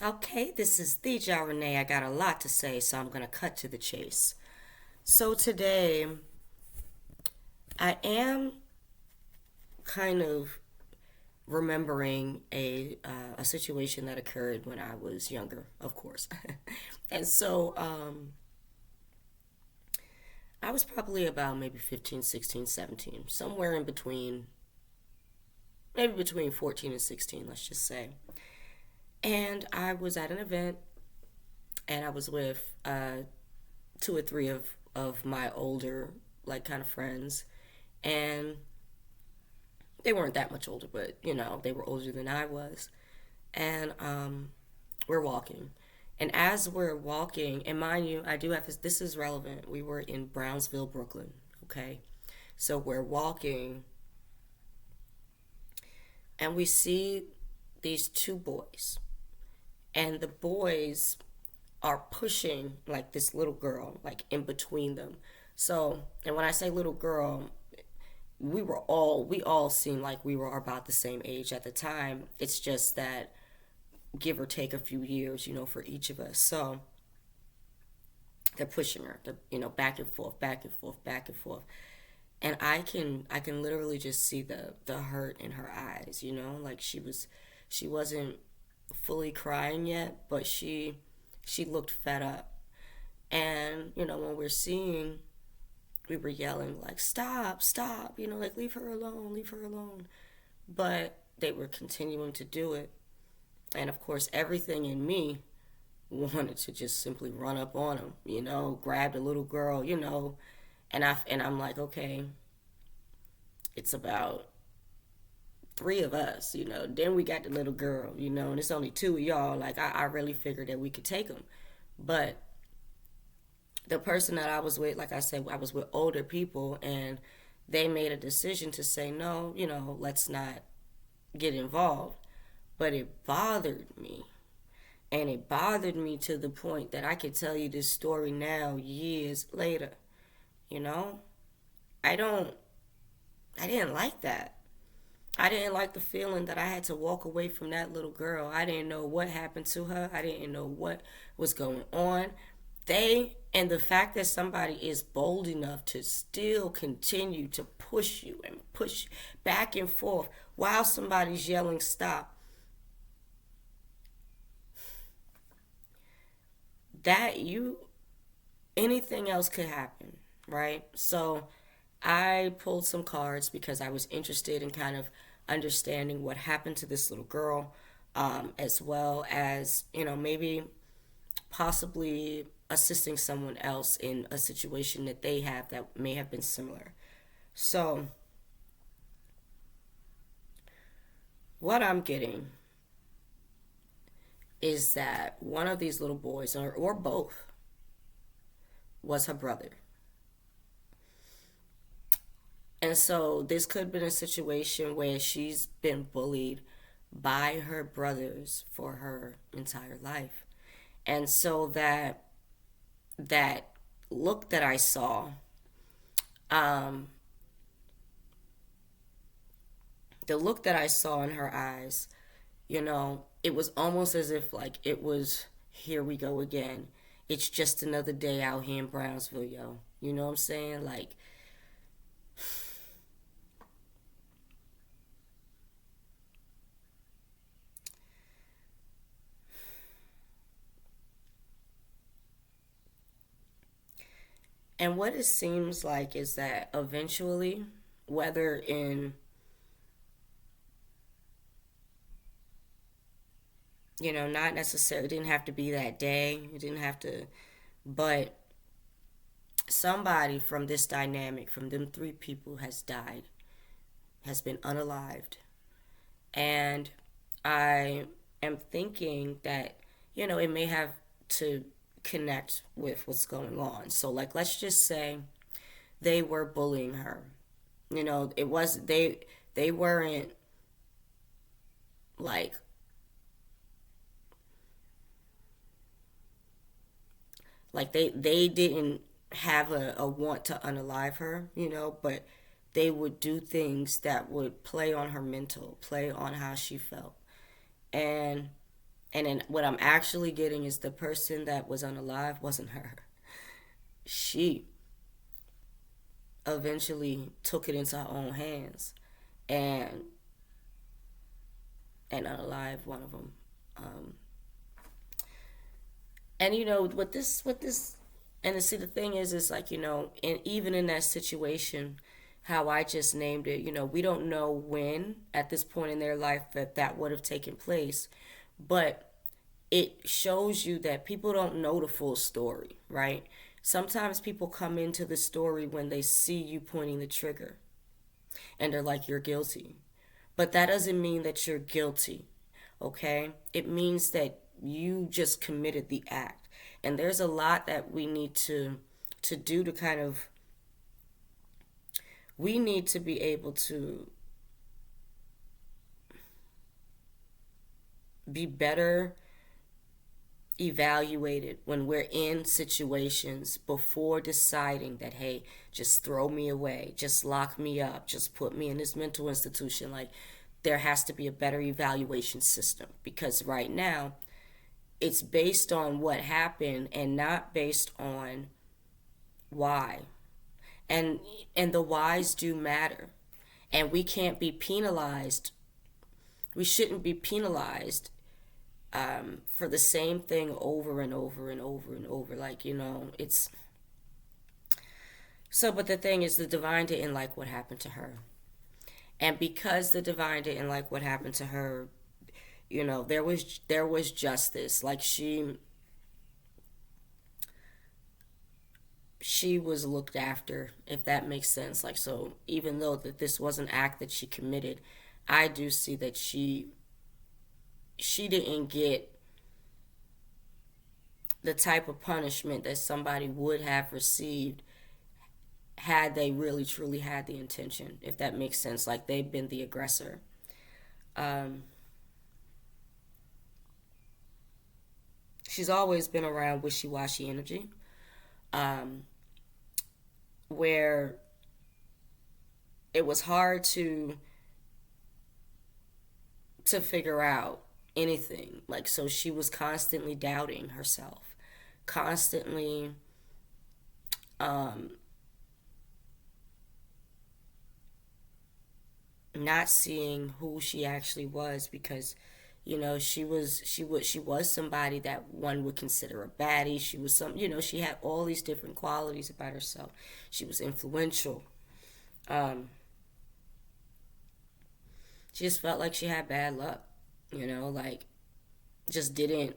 Okay, this is the Ja Renee. I got a lot to say, so I'm going to cut to the chase. So today, I am kind of remembering a situation that occurred when I was younger, of course. And so I was probably about maybe 15, 16, 17, somewhere in between, maybe between 14 and 16, let's just say. And I was at an event and I was with two or three of my older, like, kind of friends. And they weren't that much older, but, they were older than I was. And we're walking. And as we're walking, and mind you, I do have this is relevant. We were in Brownsville, Brooklyn, okay? So we're walking, and we see these two boys. And the boys are pushing like this little girl, like in between them. So, and when I say little girl, we all seemed like we were about the same age at the time. It's just that give or take a few years, for each of us. So they're pushing her, back and forth, back and forth, back and forth. And I can literally just see the hurt in her eyes, like she wasn't fully crying yet, but she looked fed up. And, when we were yelling, like, stop, stop, like, leave her alone, leave her alone. But they were continuing to do it. And of course, everything in me wanted to just simply run up on him, grab the little girl, and I'm like, okay, it's about three of us, Then we got the little girl, and it's only two of y'all. Like, I really figured that we could take them. But the person that I was with, like I said, I was with older people, and they made a decision to say, no, let's not get involved. But it bothered me. And it bothered me to the point that I could tell you this story now, years later. You know? I don't, I didn't like that. I didn't like the feeling that I had to walk away from that little girl. I didn't know what happened to her. I didn't know what was going on. And the fact that somebody is bold enough to still continue to push you and push back and forth while somebody's yelling stop, that anything else could happen, right? So I pulled some cards because I was interested in kind of understanding what happened to this little girl, as well as, maybe possibly assisting someone else in a situation that they have that may have been similar. So, what I'm getting is that one of these little boys, or both, was her brother. And so this could have been a situation where she's been bullied by her brothers for her entire life. And so that look that I saw, um, the look that I saw in her eyes, it was almost as if like it was, here we go again. It's just another day out here in Brownsville, yo. You know what I'm saying? Like, and what it seems like is that eventually, whether in, not necessarily, it didn't have to be that day, it didn't have to, but somebody from this dynamic, from them three people, has died, has been unalived. And I am thinking that, it may have to connect with what's going on. So, like, let's just say they were bullying her. It was, they weren't like, they didn't have a want to unalive her, but they would do things that would play on her mental, play on how she felt. And And then what I'm actually getting is the person that was unalive wasn't her. She eventually took it into her own hands and unalive one of them. Um, and with this, and see the thing is like and even in that situation, how I just named it, we don't know when at this point in their life that would have taken place, but it shows you that people don't know the full story, right? Sometimes people come into the story when they see you pointing the trigger and they're like, you're guilty. But that doesn't mean that you're guilty, okay? It means that you just committed the act. And there's a lot that we need to do to kind of, we need to be able to be better evaluated when we're in situations before deciding that, hey, just throw me away, just lock me up, just put me in this mental institution. Like, there has to be a better evaluation system, because right now it's based on what happened and not based on why. And the whys do matter, and we can't be penalized, we shouldn't be penalized for the same thing over and over and over and over. Like, it's so, but the thing is, the divine didn't like what happened to her. And because the divine didn't like what happened to her, there was justice. Like, she was looked after, if that makes sense. Like, so even though that this was an act that she committed, I do see that she didn't get the type of punishment that somebody would have received had they really truly had the intention, if that makes sense. Like, they've been the aggressor. um, she's always been around wishy-washy energy, um, where it was hard to figure out anything. Like, so she was constantly doubting herself, constantly um, not seeing who she actually was, because she was somebody that one would consider a baddie. She was she had all these different qualities about herself. She was influential. um, she just felt like she had bad luck, like, just didn't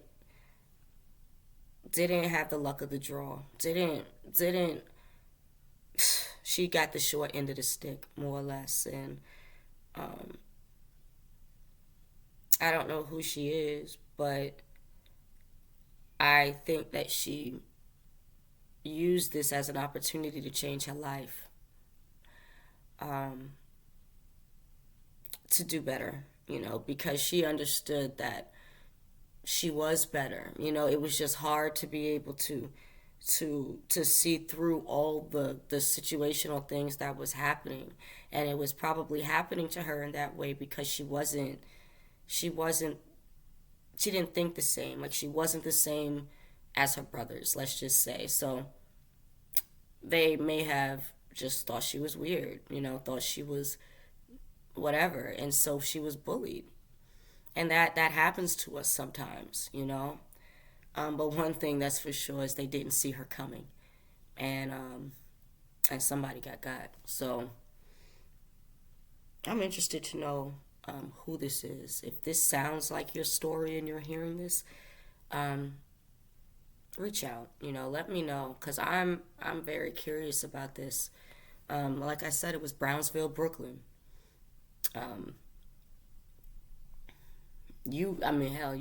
have the luck of the draw. Didn't She got the short end of the stick, more or less. And um, I don't know who she is, but I think that she used this as an opportunity to change her life, um, to do better, because she understood that she was better. It was just hard to be able to see through all the situational things that was happening. And it was probably happening to her in that way because she wasn't she didn't think the same. Like, she wasn't the same as her brothers, let's just say. So they may have just thought she was weird, thought she was whatever, and so she was bullied. And that happens to us sometimes. But one thing that's for sure is they didn't see her coming, and somebody got. So I'm interested to know who this is. If this sounds like your story and you're hearing this, um, reach out. Let me know, because I'm very curious about this. Like I said, it was Brownsville, Brooklyn. Um, I mean, hell,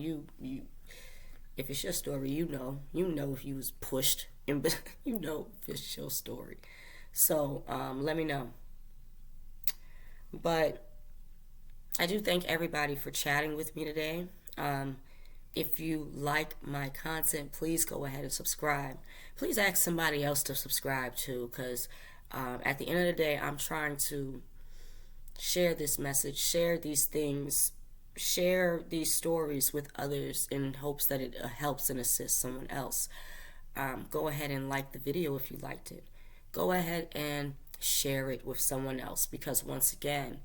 if it's your story, you know if you was pushed, and if it's your story. So let me know. But I do thank everybody for chatting with me today. If you like my content, please go ahead and subscribe. Please ask somebody else to subscribe too, because at the end of the day, I'm trying to share this message, share these things share these stories with others in hopes that it helps and assists someone else. Go ahead and like the video if you liked it. Go ahead and share it with someone else, because once again,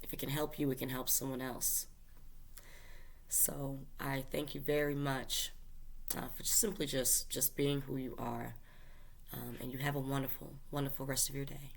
if it can help you, it can help someone else. So I thank you very much for simply just being who you are. And you have a wonderful, wonderful rest of your day.